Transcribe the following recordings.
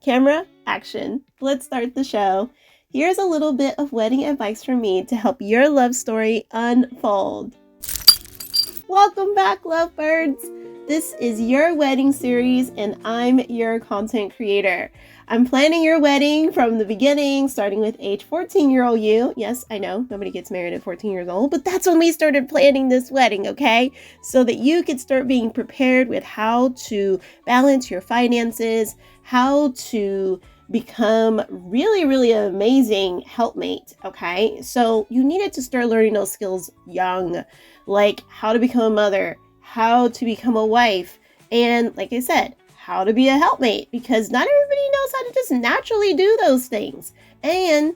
camera, action. Let's start the show. Here's a little bit of wedding advice from me to help your love story unfold. Welcome back, lovebirds. This is your wedding series and I'm your content creator. I'm planning your wedding from the beginning, starting with age 14-year-old you. Yes, I know, nobody gets married at 14 years old, but that's when we started planning this wedding, okay? So that you could start being prepared with how to balance your finances, how to become really amazing helpmate, okay? So you needed to start learning those skills young, like how to become a mother, how to become a wife, and like I said, how to be a helpmate, because not everybody knows how to just naturally do those things. And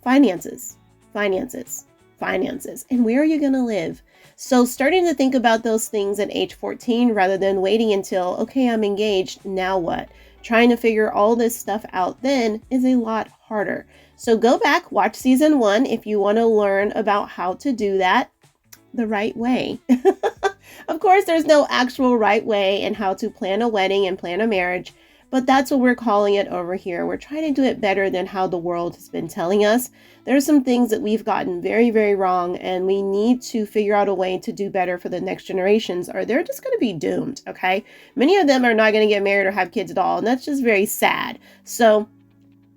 finances, and where are you going to live? So starting to think about those things at age 14 rather than waiting until, okay, I'm engaged, now what? Trying to figure all this stuff out then is a lot harder. So go back, watch season 1 if you want to learn about how to do that the right way. Of course, there's no actual right way in how to plan a wedding and plan a marriage, but that's what we're calling it over here. We're trying to do it better than how the world has been telling us. There's some things that we've gotten very wrong, and we need to figure out a way to do better for the next generations, or they're just going to be doomed, okay? Many of them are not going to get married or have kids at all, and that's just very sad. So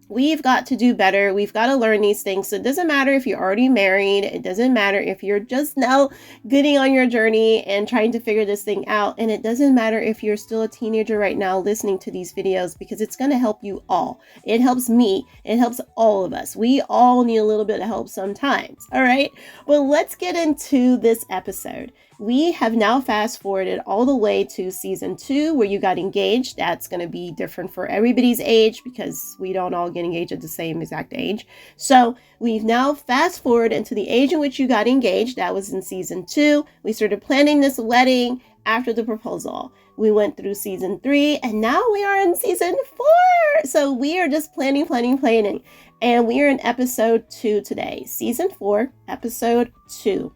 we've got to do better. We've got to learn these things. So it doesn't matter if you're already married. It doesn't matter if you're just now getting on your journey and trying to figure this thing out. And it doesn't matter if you're still a teenager right now listening to these videos, because it's going to help you all. It helps me. It helps all of us. We all need a little bit of help sometimes. All right. Well, let's get into this episode. We have now fast forwarded all the way to season 2 where you got engaged. That's going to be different for everybody's age because we don't all get engaged at the same exact age. So we've now fast forward into the age in which you got engaged. That was in season 2. We started planning this wedding after the proposal. We went through season 3 and now we are in season 4. So we are just planning. And we are in episode 2 today. Season 4, episode 2.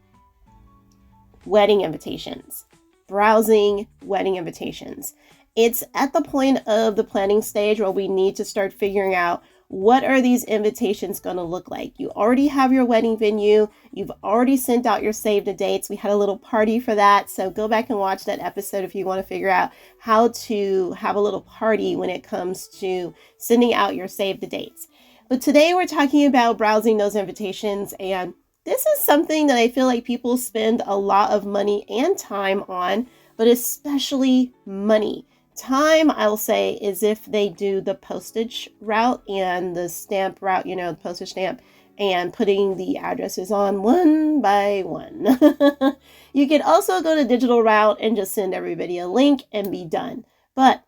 Wedding invitations, browsing wedding invitations. It's at the point of the planning stage where we need to start figuring out what are these invitations going to look like. You already have your wedding venue. You've already sent out your save the dates. We had a little party for that. So go back and watch that episode if you want to figure out how to have a little party when it comes to sending out your save the dates. But today we're talking about browsing those invitations, and this is something that I feel like people spend a lot of money and time on, but especially money. Time, I'll say, is if they do the postage route and the stamp route, the postage stamp, and putting the addresses on one by one. You could also go the digital route and just send everybody a link and be done. But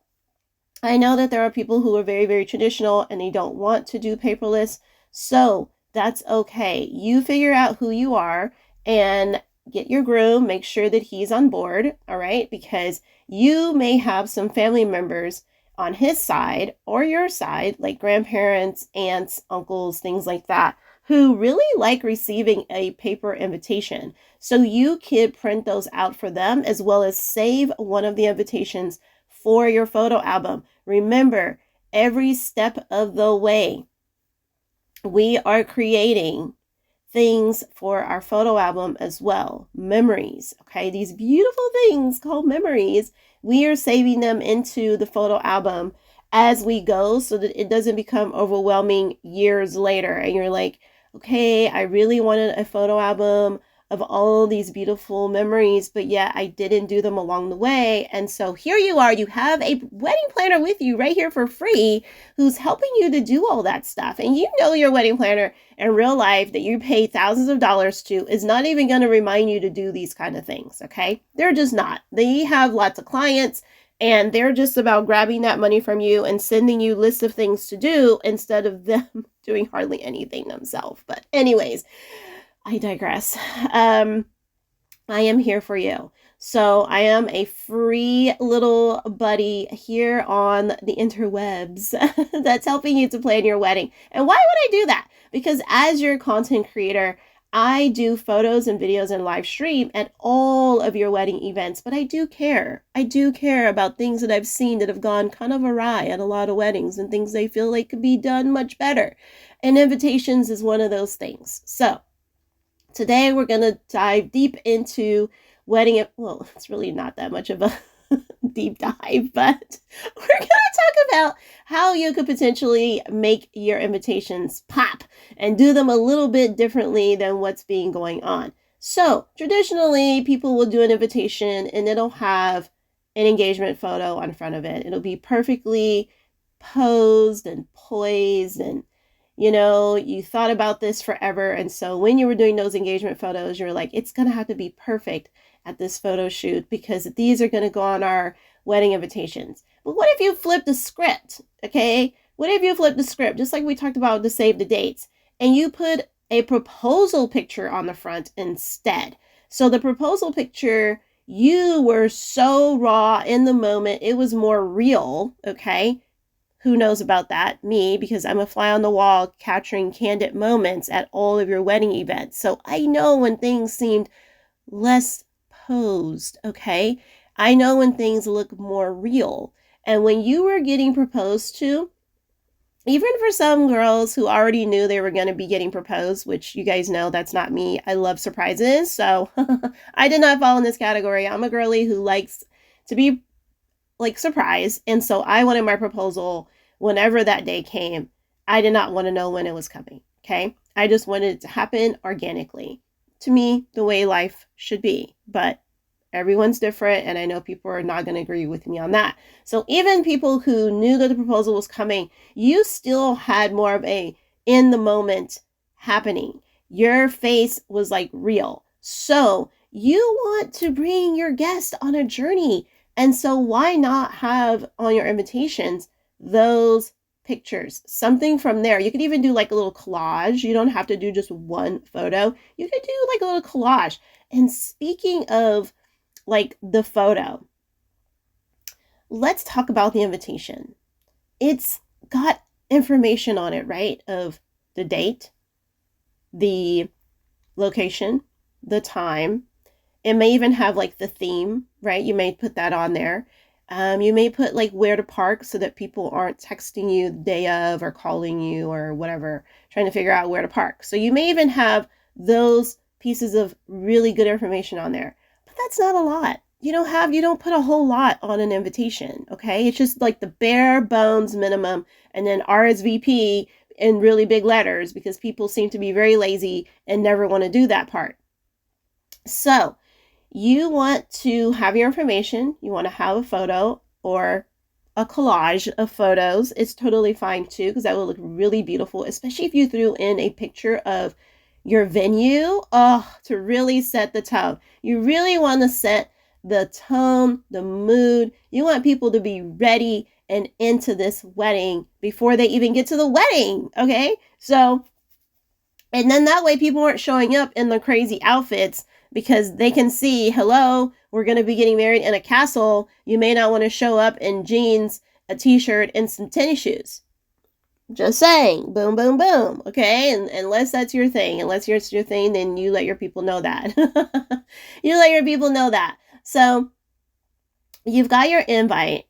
I know that there are people who are very traditional and they don't want to do paperless. So that's okay. You figure out who you are and get your groom, make sure that he's on board, all right? Because you may have some family members on his side or your side, like grandparents, aunts, uncles, things like that, who really like receiving a paper invitation. So you could print those out for them as well as save one of the invitations for your photo album. Remember, every step of the way, we are creating things for our photo album as well. Memories, okay? These beautiful things called memories, we are saving them into the photo album as we go so that it doesn't become overwhelming years later. And you're like, okay, I really wanted a photo album of all these beautiful memories, but yet I didn't do them along the way. And so here you are, you have a wedding planner with you right here for free who's helping you to do all that stuff. And you know your wedding planner in real life that you pay thousands of dollars to is not even going to remind you to do these kind of things, okay? They're just not. They have lots of clients and they're just about grabbing that money from you and sending you lists of things to do instead of them doing hardly anything themselves. But anyways, I digress. I am here for you. So I am a free little buddy here on the interwebs that's helping you to plan your wedding. And why would I do that? Because as your content creator, I do photos and videos and live stream at all of your wedding events, but I do care. I do care about things that I've seen that have gone kind of awry at a lot of weddings and things they feel like could be done much better. And invitations is one of those things. So today we're going to dive deep into wedding. Well, it's really not that much of a deep dive, but we're going to talk about how you could potentially make your invitations pop and do them a little bit differently than what's being going on. So traditionally, people will do an invitation and it'll have an engagement photo on front of it. It'll be perfectly posed and poised, and you thought about this forever. And so when you were doing those engagement photos, you're like, it's going to have to be perfect at this photo shoot because these are going to go on our wedding invitations. But what if you flip the script? Okay. What if you flip the script, just like we talked about to save the dates, and you put a proposal picture on the front instead? So the proposal picture, you were so raw in the moment. It was more real. Okay. Who knows about that? Me, because I'm a fly on the wall capturing candid moments at all of your wedding events. So I know when things seemed less posed, okay? I know when things look more real. And when you were getting proposed to, even for some girls who already knew they were going to be getting proposed, which you guys know that's not me. I love surprises. So I did not fall in this category. I'm a girly who likes to be surprised. And so I wanted my proposal whenever that day came. I did not want to know when it was coming. Okay. I just wanted it to happen organically. To me, the way life should be. But everyone's different, and I know people are not going to agree with me on that. So even people who knew that the proposal was coming, you still had more of a in the moment happening. Your face was like real. So you want to bring your guest on a journey. And so why not have on your invitations those pictures, something from there? You could even do like a little collage. You don't have to do just one photo. You could do like a little collage. And speaking of like the photo, let's talk about the invitation. It's got information on it, right? Of the date, the location, the time. It may even have like the theme, right? You may put that on there. You may put like where to park so that people aren't texting you the day of or calling you or whatever, trying to figure out where to park. So you may even have those pieces of really good information on there. But that's not a lot. You don't put a whole lot on an invitation, okay? It's just like the bare bones minimum, and then RSVP in really big letters because people seem to be very lazy and never want to do that part. So you want to have your information. You want to have a photo or a collage of photos. It's totally fine too, because that will look really beautiful, especially if you threw in a picture of your venue. To really set the tone. You really want to set the tone, the mood. You want people to be ready and into this wedding before they even get to the wedding. Okay. So, and then that way people aren't showing up in the crazy outfits because they can see, hello, we're going to be getting married in a castle. You may not want to show up in jeans, a t-shirt, and some tennis shoes. Just saying. Boom, boom, boom. Okay. And unless that's your thing, then you let your people know that. You let your people know that. So you've got your invite.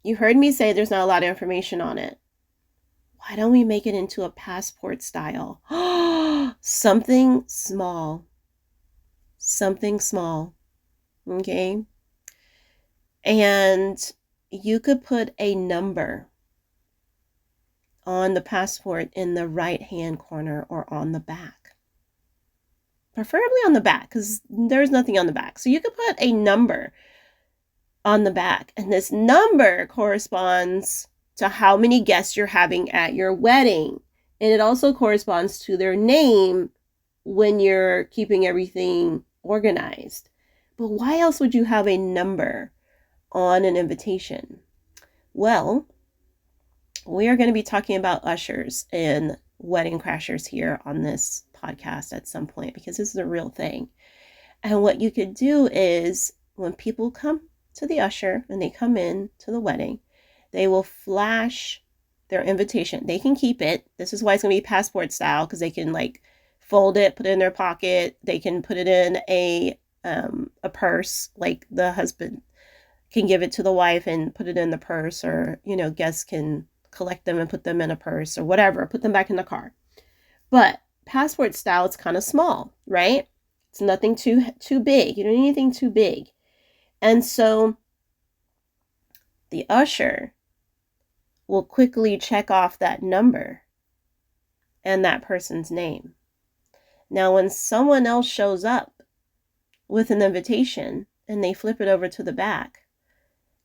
You heard me say there's not a lot of information on it. Why don't we make it into a passport style? Something small. Okay. And you could put a number on the passport in the right-hand corner or on the back. Preferably on the back, because there's nothing on the back. So you could put a number on the back, and this number corresponds to how many guests you're having at your wedding. And it also corresponds to their name when you're keeping everything organized. But why else would you have a number on an invitation? Well, we are going to be talking about ushers and wedding crashers here on this podcast at some point, because this is a real thing. And what you could do is when people come to the usher and they come in to the wedding, they will flash their invitation. They can keep it. This is why it's going to be passport style, because they can fold it, put it in their pocket. They can put it in a purse, like the husband can give it to the wife and put it in the purse, or, guests can collect them and put them in a purse or whatever, put them back in the car. But passport style, it's kind of small, right? It's nothing too big. You don't need anything too big. And so the usher will quickly check off that number and that person's name. Now, when someone else shows up with an invitation and they flip it over to the back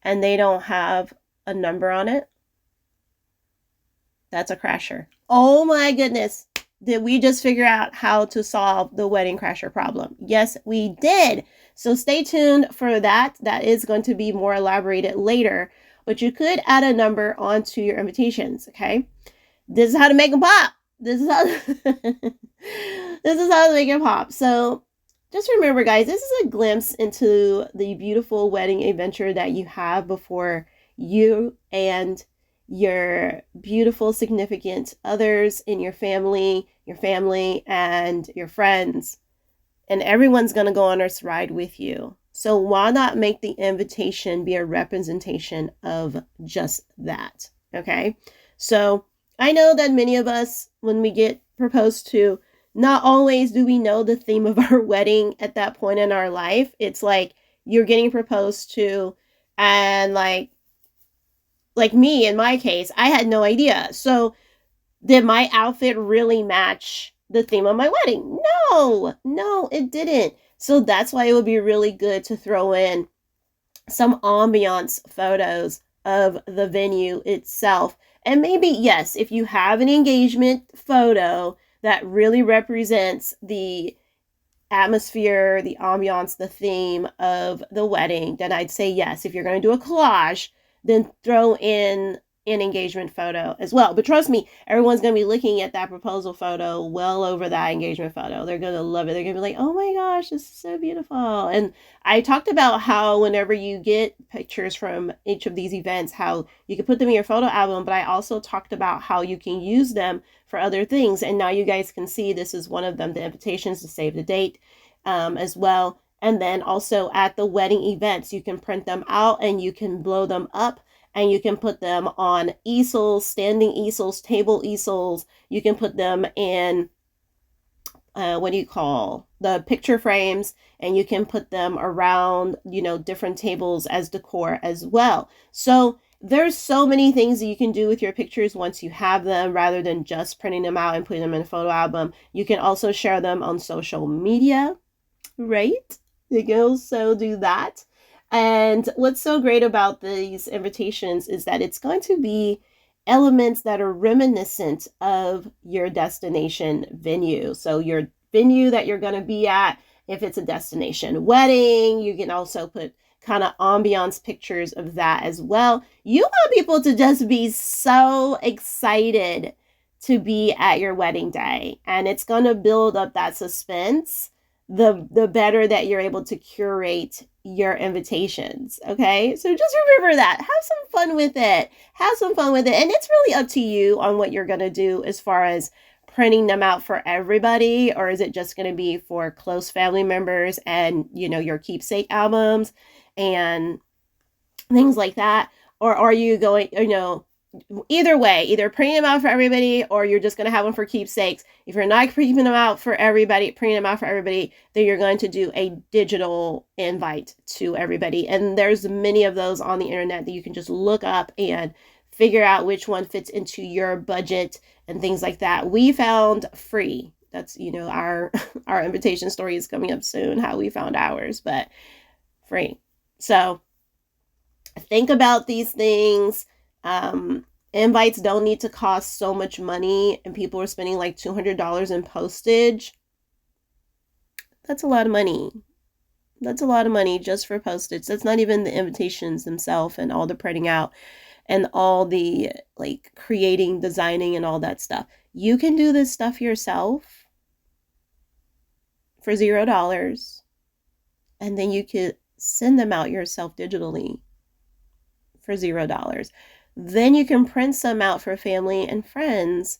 and they don't have a number on it, that's a crasher. Oh my goodness. Did we just figure out how to solve the wedding crasher problem? Yes, we did. So stay tuned for that. That is going to be more elaborated later, but you could add a number onto your invitations, okay? This is how to make them pop. This is how to make it pop. So just remember, guys, this is a glimpse into the beautiful wedding adventure that you have before you and your beautiful significant others in your family, and your friends. And everyone's going to go on this ride with you. So why not make the invitation be a representation of just that? Okay. So I know that many of us, when we get proposed to, not always do we know the theme of our wedding at that point in our life. It's like you're getting proposed to, and like me, in my case, I had no idea. So did my outfit really match the theme of my wedding? No, it didn't. So that's why it would be really good to throw in some ambiance photos of the venue itself. And maybe, yes, if you have an engagement photo that really represents the atmosphere, the ambiance, the theme of the wedding, then I'd say yes. If you're going to do a collage, then throw in an engagement photo as well. But trust me, everyone's going to be looking at that proposal photo well over that engagement photo. They're going to love it. They're going to be like, oh my gosh, this is so beautiful. And I talked about how whenever you get pictures from each of these events, how you can put them in your photo album, but I also talked about how you can use them for other things. And now you guys can see this is one of them, the invitations to save the date as well. And then also at the wedding events, you can print them out and you can blow them up. And you can put them on easels, standing easels, table easels. You can put them in, the picture frames, and you can put them around, different tables as decor as well. So there's so many things that you can do with your pictures once you have them, rather than just printing them out and putting them in a photo album. You can also share them on social media, right? You can also do that. And what's so great about these invitations is that it's going to be elements that are reminiscent of your destination venue. So your venue that you're going to be at, if it's a destination wedding, you can also put kind of ambiance pictures of that as well. You want people to just be so excited to be at your wedding day, and it's going to build up that suspense the better that you're able to curate your invitations. Okay, so just remember that. Have some fun with it. And it's really up to you on what you're going to do as far as printing them out for everybody, or is it just going to be for close family members and your keepsake albums and things like that? Or are you going, either way, either printing them out for everybody, or you're just going to have them for keepsakes. If you're not printing them out for everybody, then you're going to do a digital invite to everybody. And there's many of those on the internet that you can just look up and figure out which one fits into your budget and things like that. We found free. That's, our invitation story is coming up soon, how we found ours, but free. So think about these things. Invites don't need to cost so much money, and people are spending like $200 in postage. That's a lot of money. Just for postage. That's not even the invitations themselves and all the printing out and all the creating, designing, and all that stuff. You can do this stuff yourself for $0, and then you could send them out yourself digitally for $0. Then you can print some out for family and friends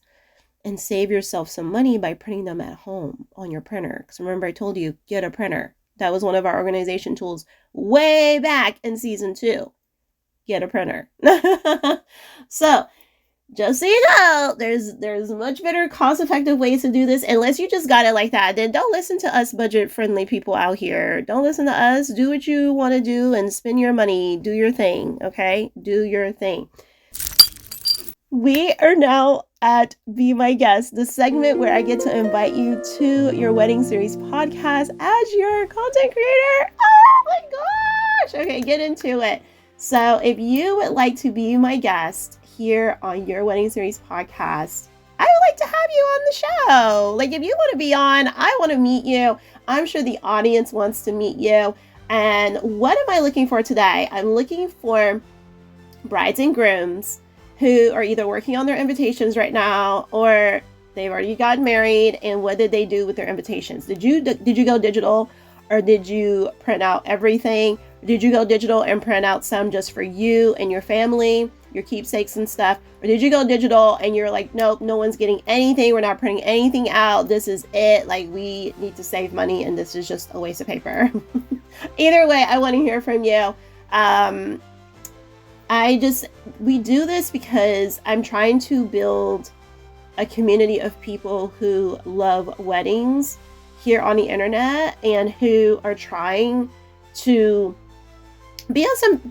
and save yourself some money by printing them at home on your printer. Because remember, I told you, get a printer. That was one of our organization tools way back in season 2. Get a printer. So, just so you know, there's much better cost-effective ways to do this. Unless you just got it like that, then don't listen to us budget-friendly people out here. Don't listen to us. Do what you want to do and spend your money. Do your thing, okay? Do your thing. We are now at Be My Guest, the segment where I get to invite you to your wedding series podcast as your content creator. Oh my gosh! Okay, get into it. So if you would like to be my guest here on your wedding series podcast, I would like to have you on the show. Like, if you want to be on, I want to meet you. I'm sure the audience wants to meet you. And what am I looking for today? I'm looking for brides and grooms who are either working on their invitations right now, or they've already gotten married, and what did they do with their invitations? Did you go digital, or did you print out everything? Did you go digital and print out some just for you and your family, your keepsakes and stuff? Or did you go digital and you're like, nope, no one's getting anything, we're not printing anything out, this is it, like, we need to save money and this is just a waste of paper? Either way, I want to hear from you. We do this because I'm trying to build a community of people who love weddings here on the internet and who are trying to be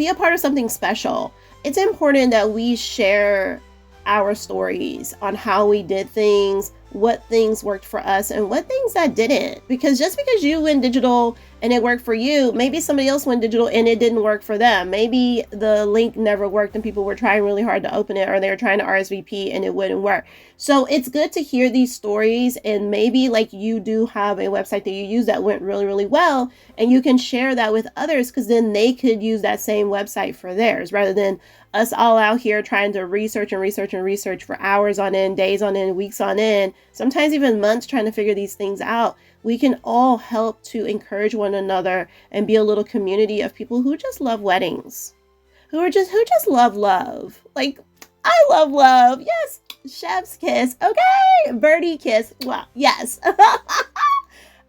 a part of something special. It's important that we share our stories on how we did things, what things worked for us and what things that didn't. Because just because you went digital and it worked for you, maybe somebody else went digital and it didn't work for them. Maybe the link never worked and people were trying really hard to open it, or they were trying to RSVP and it wouldn't work. So it's good to hear these stories, and maybe like you do have a website that you use that went really, really well, and you can share that with others, because then they could use that same website for theirs, rather than us all out here trying to research for hours on end, days on end, weeks on end, sometimes even months, trying to figure these things out. We can all help to encourage one another and be a little community of people who just love weddings, who just love love. Like, I love love. Yes, chef's kiss. Okay, birdie kiss. Well, yes.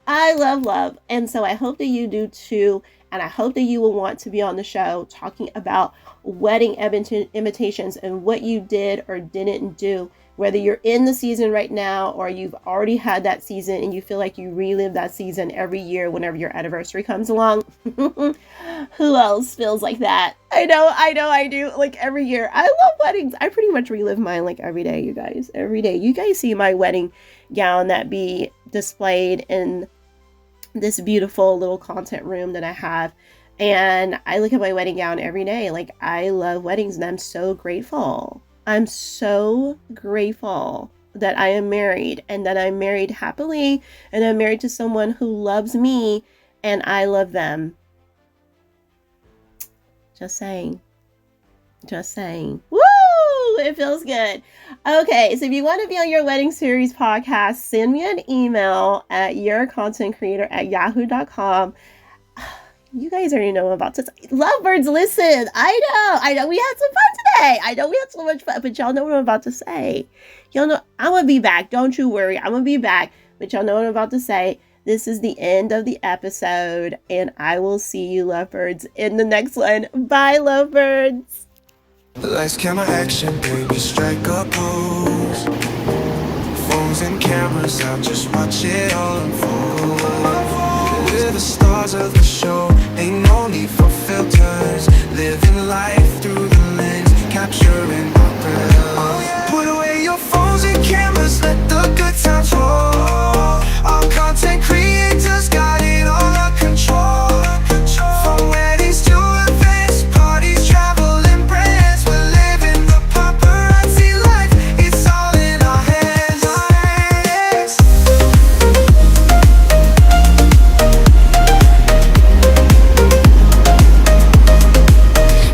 I love love. And so I hope that you do too. And I hope that you will want to be on the show talking about wedding invitations and what you did or didn't do, whether you're in the season right now or you've already had that season and you feel like you relive that season every year whenever your anniversary comes along. Who else feels like that? I know I do. Like, every year. I love weddings. I pretty much relive mine like every day, you guys. Every day. You guys see my wedding gown that be displayed in this beautiful little content room that I have. And I look at my wedding gown every day. Like, I love weddings and I'm so grateful. I'm so grateful that I am married, and that I'm married happily, and I'm married to someone who loves me and I love them. Just saying. Woo! It feels good. Okay, so if you want to be on your wedding series podcast, send me an email at yourcontentcreator@yahoo.com. You guys already know about this. Lovebirds, listen. I know we had some fun today. I know we had so much fun, but y'all know what I'm about to say. Y'all know I'm going to be back. Don't you worry. I'm going to be back. But y'all know what I'm about to say. This is the end of the episode, and I will see you, lovebirds, in the next one. Bye, lovebirds. Lights, camera, action, baby, strike a pose. Phones and cameras out, just watch it all unfold. We're the stars of the show, ain't no need for filters. Living life through the lens, capturing our breath. Put away your phones and cameras, let the good times roll. Our content creators got it all under control. From weddings to events, parties, travel and brands, we're living the paparazzi life, it's all in our hands.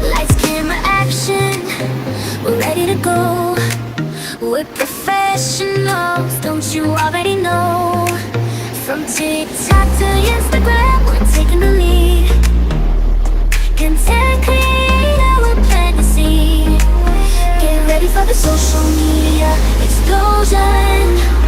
Lights, camera, action, we're ready to go. We're professionals, don't you already know? From TikTok to Instagram, we're taking the lead. Content creator, we're planting the seed. Get ready for the social media, it's explosion.